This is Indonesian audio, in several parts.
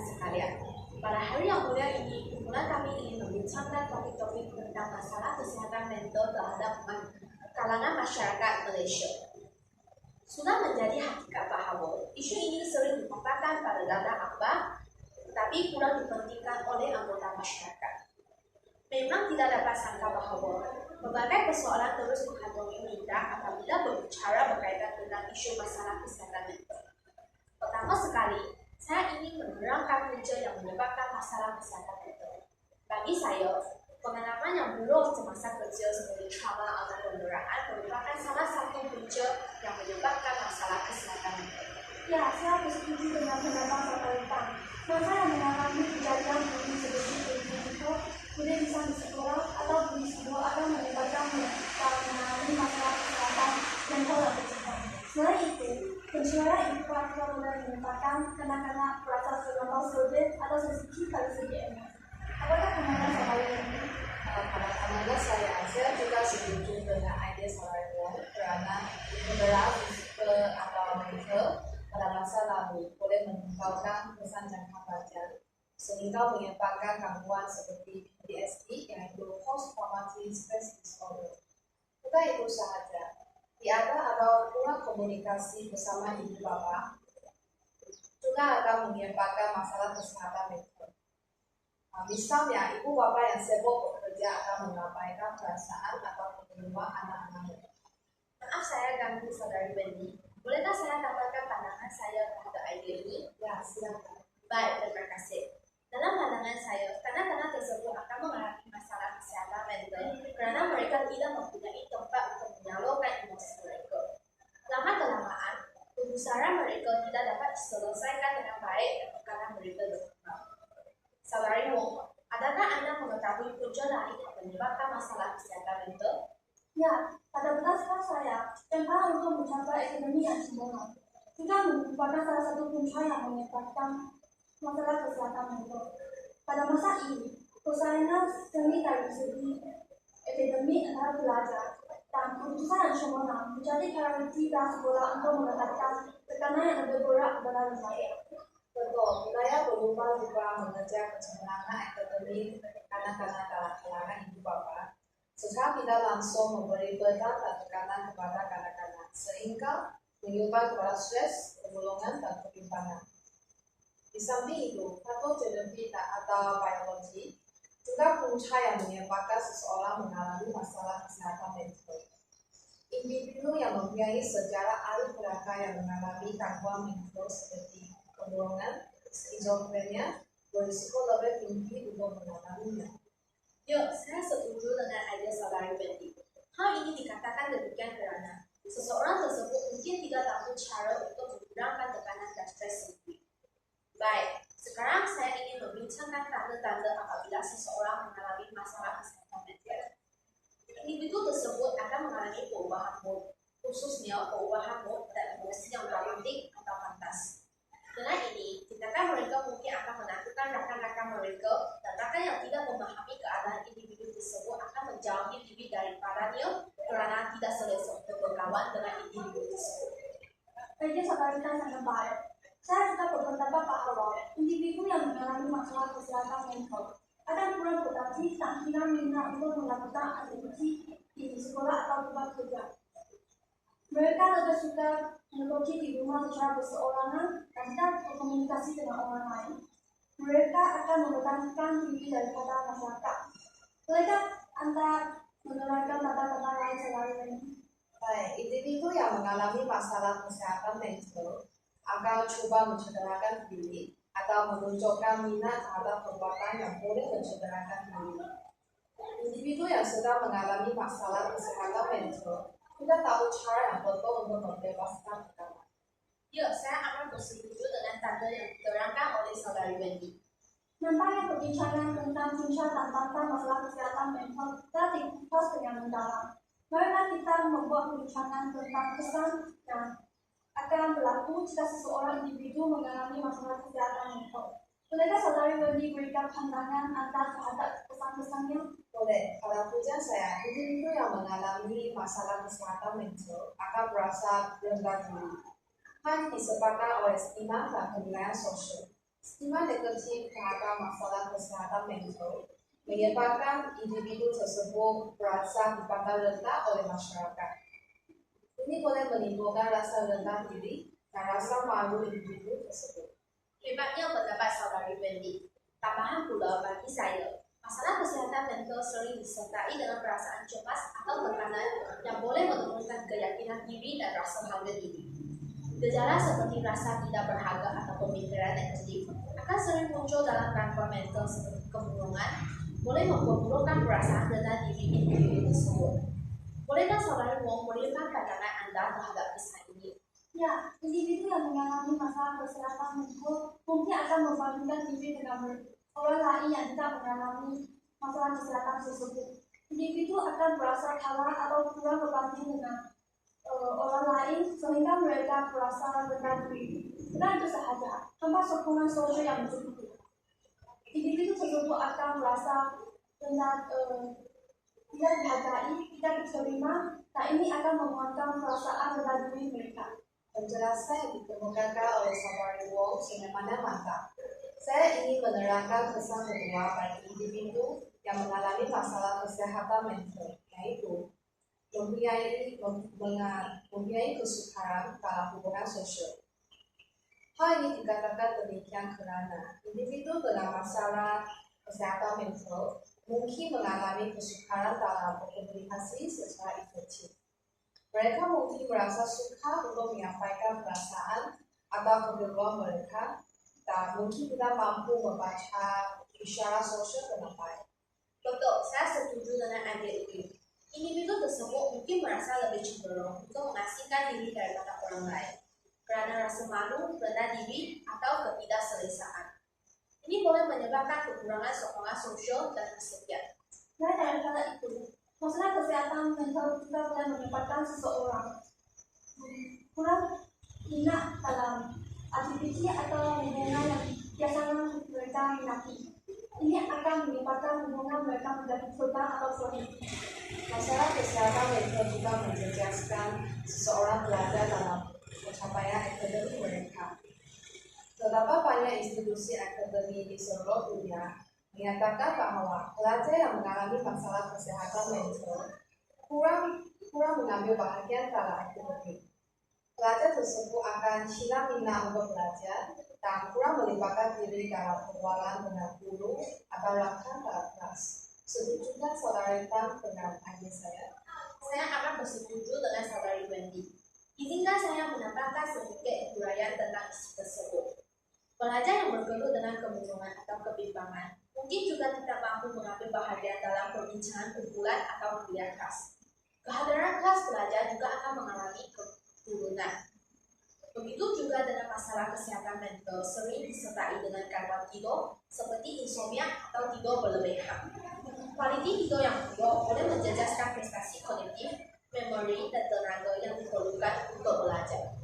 sekalian. Pada hari yang mulia ini, kumpulan kami ingin membincangkan topik-topik tentang masalah kesehatan mental terhadap kalangan masyarakat Malaysia. Sudah menjadi hakikat bahawa isu ini sering dipaparkan pada dadah akhbar, tetapi kurang dipentingkan oleh anggota masyarakat. Memang tidak dapat sangka bahawa berbagai persoalan terus menghantungi minda apabila berbicara berkaitan dengan isu masalah kesehatan mental. Pertama sekali, saya ingin menerangkan punca yang menyebabkan masalah kesehatan mental. Bagi saya, pengalaman yang buruk semasa kecil seperti trauma atau pendarahan merupakan salah satu punca yang menyebabkan masalah kesehatan mental. Ya, saya bersetuju dengan pendapat Saudara. Masa yang mengalami kejadian bullying seperti itu, tidak bisa di sekolah atau di sebuah atau menyebabkan mengalami masalah kesehatan mental yang bersifat. Selain itu, pencemaran ibu keluarga mulai menyebabkan kanak-kanak merasa terlampau sulit atau sensitif dari segi emosi. Apakah pandangan Saudara ini? Pada pandangan saya juga setuju dengan ide Saudara kerana beberapa tipe atau mental pada masa lalu boleh menimbulkan kesan jangka panjang sehingga menyebabkan gangguan seperti PTSD yaitu Post Traumatic Stress Disorder. Bukan itu sahaja, tiada atau kurang komunikasi bersama ibu bapa juga akan menyebabkan masalah kesehatan mental. Misalnya, ibu bapa yang sibuk bekerja akan mengabaikan perasaan atau kerinduan anak-anaknya. Maaf saya ganggu Saudari Wendy. Bolehkah saya dapatkan pandangan saya terhadap ide ini? Ya, silakan. Baik, terima kasih. Dalam pandangan saya, kanak-kanak tersebut akan mengalami masalah kesehatan mental kerana mereka tidak mempunyai tempat untuk menyalurkan emosi mereka. Lama-kelamaan, pembesaran mereka tidak dapat diselesaikan dengan baik kerana mereka berkembang. Saudari Wong, adakah Anda mengetahui punca lain yang menyebabkan masalah kesehatan mental? Ya, pada berdasarkan saya, cara untuk mencapai ekonomi yang sempurna juga merupakan salah satu punca yang menyebabkan masalah kesehatan mental. Pada masa ini, persaingan seni dari segi akademik antara pelajar dan keputusan yang sempurna menjadi karakteristik sekolah untuk menetapkan tekanan yang lebih berat kepada remaja. Betul, wilayah berubah juga mengejar kecenderungan akademik kanak-kanak dalam kalangan ibu bapa. Secara tidak langsung memberi beban dan tekanan kepada kanak-kanak, sehingga menyumbang kepada stres, kegulungan, dan ketimpangan. Di samping itu, patogenetik atau biologi juga punca yang menyebabkan seseorang mengalami masalah kesehatan mental. Individu yang mempunyai sejarah ahli keluarga yang mengalami gangguan mental seperti kegulungan, skizofrenia, berisiko lebih tinggi untuk mengalaminya. Ya, saya setuju dengan ide Saudari Wendy. Hal ini dikatakan demikian kerana seseorang tersebut mungkin tidak tahu cara untuk mengurangkan tekanan dan stres sendiri. Baik, sekarang saya ingin membincangkan tanda-tanda apabila seseorang mengalami masalah kesehatan mental. Individu tersebut akan mengalami perubahan mood, khususnya perubahan mood dan emosi yang dramatik atau pantas. Dengan ini, tindakan mereka mungkin akan menakutkan rakan-rakan mereka dan rakan yang tidak memahami keadaan individu tersebut akan menjauhi diri daripadanya kerana tidak selesa untuk berkawan dengan individu tersebut. Bagi Saudara sangat baik. Saya juga berpendapat bahawa individu yang mengalami masalah kesehatan mental akan kurang produktif dan tidak minat untuk melakukan aktiviti di sekolah atau tempat kerja. Mereka lebih suka meneroki di rumah secara berseorangan dan tidak berkomunikasi dengan orang lain. Mereka akan mempertahankan diri daripada masyarakat. Bolehkah Anda menerangkan tanda-tanda lain selain ini? Baik, individu yang mengalami masalah kesehatan mental akan coba mencederakan diri atau menunjukkan minat terhadap perbuatan yang boleh mencederakan diri. Individu yang sedang mengalami masalah kesehatan mental tidak tahu cara yang betul untuk membebaskan tekanan. Ya, saya akan bersetuju dengan tanda yang diterangkan oleh Saudari Wendy. Nampaknya perbincangan tentang punca dan tanda masalah kesehatan mental telah dikupas dengan mendalam. Marilah kita membuat perbincangan tentang kesan yang akan berlaku jika seseorang individu mengalami masalah kesehatan mental. Bolehkah Saudari Wendy berikan pandangan Anda terhadap kesan-kesannya? Boleh, pada pujian saya, individu yang mengalami masalah kesehatan mental akan merasa rendah diri. Hal disebabkan oleh stigma dan penilaian sosial. Stigma negatif terhadap masalah kesehatan mental menyebabkan individu tersebut merasa dipandang rendah oleh masyarakat. Ini boleh menimbulkan rasa rendah diri dan rasa malu individu tersebut. Hebatnya pendapat saudari Wendy. Tambahan pula bagi saya, masalah kesehatan mental sering disertai dengan perasaan cemas atau tekanan yang boleh menurunkan keyakinan diri dan rasa harga diri. Gejala seperti rasa tidak berharga atau pemikiran negatif akan sering muncul dalam gangguan mental seperti kemurungan, boleh memburukkan perasaan rendah diri individu tersebut. Bolehkah saudari Wong memberikan pandangan Anda terhadap kisah ini? Ya, individu yang mengalami masalah kesehatan mental mungkin akan membandingkan diri dengan orang lain yang tidak mengalami masalah kesehatan tersebut. Individu akan merasa kalah atau kurang berbanding dengan orang lain sehingga mereka merasa rendah diri. Dan itu sahaja, tanpa sokongan sosial yang mencukupi. Individu tersebut akan merasa rendah, tidak dihargai, tidak diterima, dan ini akan menguatkan perasaan rendah diri mereka. Penjelasan yang dikemukakan oleh saudari Wong sangat mantap. Saya ingin menerangkan pesan kedua bagi individu yang mengalami masalah kesehatan mental, yaitu mempunyai kesukaran dalam hubungan sosial. Hal ini dikatakan demikian karena individu dengan masalah kesehatan mental mungkin mengalami kesukaran dalam berkomunikasi secara efektif. Mereka mungkin merasa sukar untuk menyampaikan perasaan atau kegelisahan mereka dan mungkin tidak mampu membaca isyarat sosial dengan baik. Betul, saya setuju dengan ide ini. Individu tersebut mungkin merasa lebih cenderung untuk mengasingkan diri daripada orang lain karena rasa malu, rendah diri, atau ketidakselesaan. Ini boleh menyebabkan kekurangan sokongan sosial dan kesedihan. Nah, daripada itu, masalah kesehatan mental juga boleh menyebabkan seseorang kurang minat dalam aktiviti atau hubungan yang biasanya mereka minati. Ini akan menyebabkan hubungan mereka menjadi beban atau sulit. Masalah kesehatan mental juga menjejaskan seseorang belajar dalam pencapaian akademik mereka. Terdapat banyak institusi akademik di seluruh dunia menyatakan bahwa pelajar yang mengalami masalah kesehatan mental kurang mengambil bahagian dalam akademik. Pelajar tersebut akan hilang minat untuk belajar dan kurang melibatkan diri dalam perbualan dengan guru atau rakan dalam kelas. Setujukah saudari Tan dengan ide saya? Saya akan bersetuju dengan saudari Wendy. Izinkan saya menambahkan sedikit uraian tentang isu tersebut. Pelajar yang bergelut dengan kemurungan atau kebimbangan mungkin juga tidak mampu mengambil bahagian dalam perbincangan kumpulan atau kuliah kelas. Kehadiran kelas pelajar juga akan mengalami keturunan. Begitu juga dengan masalah kesehatan mental sering disertai dengan gangguan tidur seperti insomnia atau tidur berlebihan. Kualiti tidur yang buruk boleh menjejaskan prestasi kognitif, memori, dan tenaga yang diperlukan untuk belajar.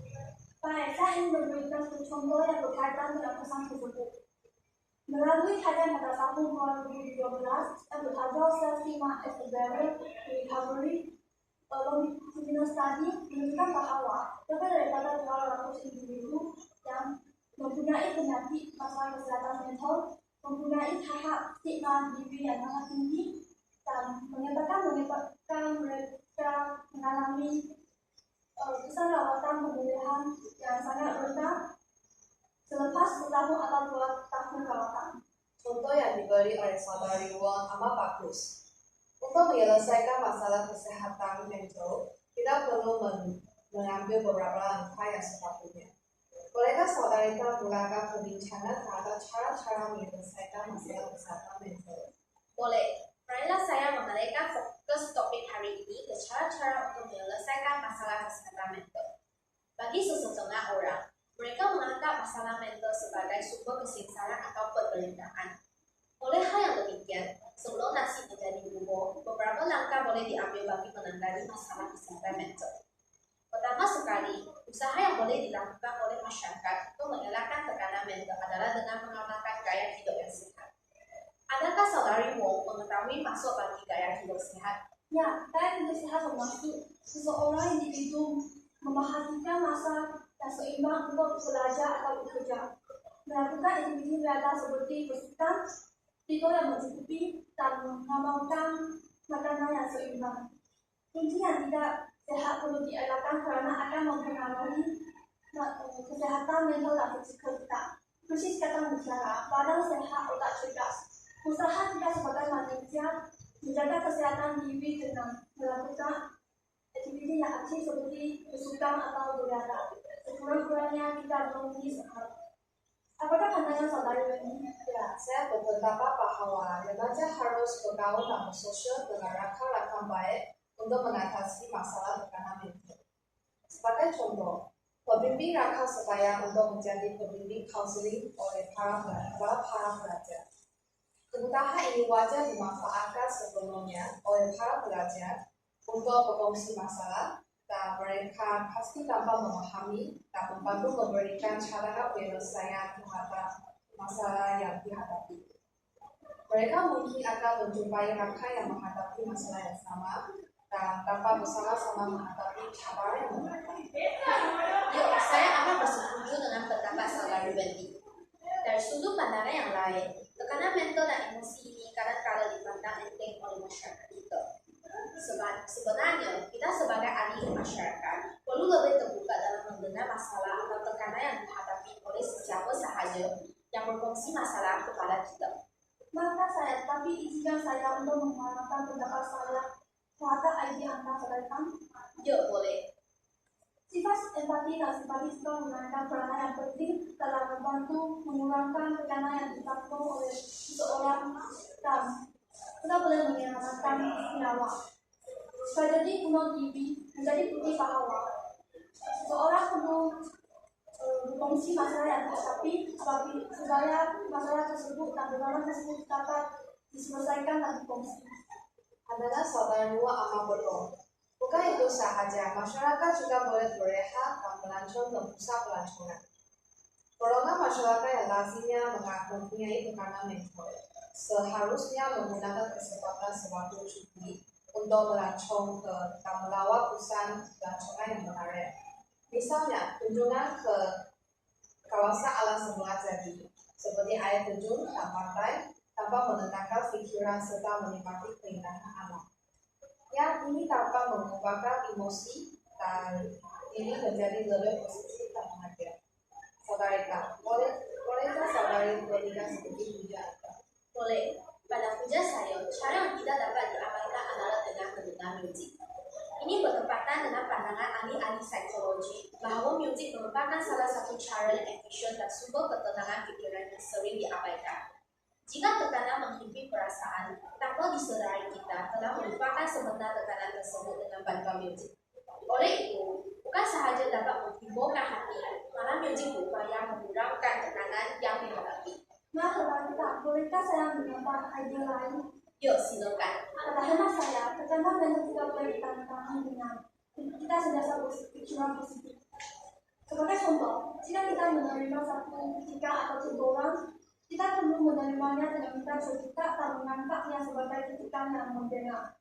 Baik, saya ingin memberikan contoh yang berkaitan dengan pesan tersebut. Melalui kajian pada tahun 2012 yang bertajuk Self-Stigma as a Barrier to Recovery, longitudinal study menunjukkan bahwa lebih daripada 200 individu yang mempunyai penyakit masalah kesehatan mental mempunyai tahap stigma diri yang sangat tinggi dan menyebabkan mereka mengalami kesan rawatan pemulihan yang sangat rendah selepas setahun atau 2 tahun rawatan. Contoh yang diberi oleh saudari Wong amat bagus. Untuk menyelesaikan masalah kesehatan mental, kita perlu mengambil beberapa langkah yang sepatutnya. Bolehkah saudari Tan melakukan perbincangan terhadap cara-cara menyelesaikan masalah kesehatan mental? Boleh. Marilah saya mengalihkan fokus topik hari ini ke cara-cara untuk menyelesaikan masalah kesehatan mental. Bagi sesetengah orang, mereka menganggap masalah mental sebagai sumber kesengsaraan atau penderitaan. Oleh hal yang demikian, sebelum nasi menjadi bubur, beberapa langkah boleh diambil bagi menangani masalah kesehatan mental. Pertama sekali, usaha yang boleh dilakukan oleh masyarakat untuk mengelakkan tekanan mental adalah dengan mengamalkan gaya hidup yang sehat. Adakah saudari Wong mengetahui maksud bagi gaya hidup sehat? Ya, gaya hidup sehat bermaksud seseorang individu memperhatikan masa yang seimbang untuk belajar atau bekerja. melakukan aktiviti nyata seperti bersihkan, tidur yang mencukupi, dan memakan makanan yang seimbang. Kunci yang tidak sehat perlu dielakkan karena akan mempengaruhi kesehatan mental dan fisikal kita. Krisis kata bicara, badan sehat, otak cerdas. Usaha kita sebagai manusia menjaga kesehatan diri dengan melakukan aktiviti yang aktif seperti bersukan atau berolahraga. Sekurang-kurangnya kita berhenti sehat. Apakah pandangan saudari Wendy? Ya, saya berpendapat bahwa remaja harus bergaul dan bersosial dengan rakan-rakan baik untuk mengatasi masalah tekanan mental. Sebagai contoh, pembimbing rakan sebaya untuk menjadi pembimbing konseling oleh para pelajar. Kemudahan ini wajar dimanfaatkan sebelumnya oleh para pelajar untuk berkongsi masalah dan mereka pasti dapat memahami dan membantu memberikan cara penyelesaian terhadap masalah yang dihadapi. Mereka mungkin akan menjumpai rakan yang menghadapi masalah yang sama dan dapat bersama-sama menghadapi cabaran yang menghadapi. Yuk, saya akan bersetuju dengan pendapat saudari Wendy. Dari sudut pandangan yang lain, tekanan mental dan emosi ini kadang-kadang dipandang enteng oleh masyarakat kita. Sebenarnya, kita sebagai ahli masyarakat perlu lebih terbuka dalam mendengar masalah atau tekanan yang dihadapi oleh sesiapa sahaja yang berkongsi masalah kepada kita. Maka tapi izinkan saya untuk mengeluarkan pendapat saya terhadap ide Anda sampaikan. Yuk, boleh. Sifat empati dan simpatisme memainkan peranan yang penting dalam membantu mengurangkan tekanan yang ditanggung oleh seseorang dan kita boleh menyelamatkan nyawa. Tragedi bunuh diri menjadi bukti bahwa seseorang perlu berkongsi masalah yang dihadapi supaya masalah tersebut dan beban tersebut dapat diselesaikan dan dikongsi. Adalah saudara dua amat betul. Bukan itu sahaja, masyarakat juga boleh berehat dan melancong ke pusat pelancongan. Golongan masyarakat yang lazimnya mempunyai tekanan mental seharusnya menggunakan kesempatan sebagai cuti untuk melancong ke dan melawat pusat pelancongan yang menarik. Misalnya, kunjungan ke kawasan alam semula jadi, seperti air terjun dan pantai, tanpa menenangkan pikiran serta menikmati keindahan alam. Yang ini dapat mengubahkan emosi dan ini menjadi lebih positif dan bahagia. Saudari, bolehkah saudari berikan sedikit puja? Boleh. Pada puja saya, cara yang tidak dapat diabaikan adalah dengan mendengar musik. Ini bertepatan dengan pandangan ahli-ahli psikologi bahwa musik merupakan salah satu cara yang efisien dan sumber ketenangan pikiran yang sering diabaikan. Jika tekanan menghimpit perasaan, tanpa disadari kita telah melupakan sebenarnya tekanan tersebut dengan bantuan musik. Oleh itu, bukan sahaja dapat menghiburkan hati, malah musik berupaya mengurangkan tekanan yang dihadapi. Nah, saudara, bolehkah saya mendapat ide lain? Yuk, silakan. Pada hemat saya, tekanan dan juga boleh ditangani dengan kita sentiasa berpikiran positif. Sebagai contoh, jika kita menerima satu kritikan atau teguran, kita perlu menerimanya dengan kita cerita dan menganggapnya sebagai kritikan yang membela.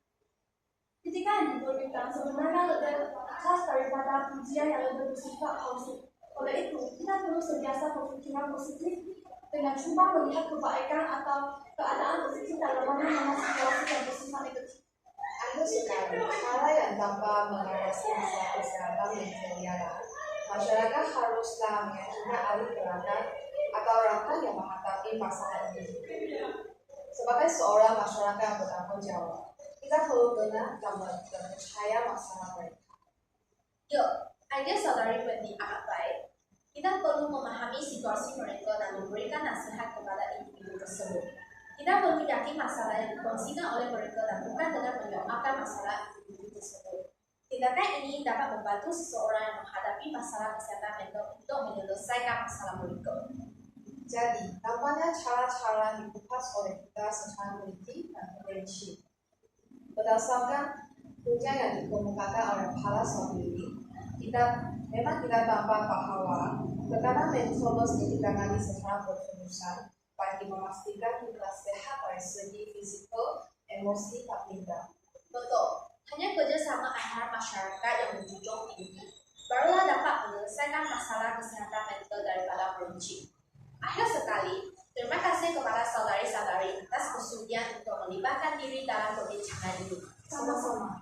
Kritikan yang diberikan sebenarnya lebih khas daripada pujian yang lebih bersifat palsu. Oleh itu, kita perlu sentiasa berpikiran positif dengan cuba melihat kebaikan atau keadaan positif dalam mana situasi yang bersifat negatif. Akhir sekali, cara yang dapat mengatasi masalah kesehatan mental ialah masyarakat haruslah mengajukan ahli gerakan atau rakan yang menghadapi masalah ini. Sebagai seorang masyarakat yang bertanggung jawab, kita perlu dengar dan percaya masalah mereka. Yuk, ide saudari Wendy amat baik. Kita perlu memahami situasi mereka dan memberikan nasihat kepada individu tersebut. Kita perlu yakin masalah yang dikongsikan oleh mereka dan bukan dengan menyamakan masalah individu tersebut. Tindakan ini dapat membantu seseorang yang menghadapi masalah kesehatan mental untuk menyelesaikan masalah mereka. Jadi, tampaknya cara-cara dikupas oleh kita secara teliti dan terperinci. Berdasarkan pujian yang dikemukakan oleh para sendiri, memang kita dapat bahwa tekanan mental mesti ditangani secara berterusan bagi memastikan kita sehat dari segi fisikal, emosi, dan mental. Betul, hanya kerjasama antara masyarakat yang menjunjung tinggi barulah dapat menyelesaikan masalah kesehatan mental daripada perinci. Akhir melibatkan diri dalam perbincangan ini. Sama-sama.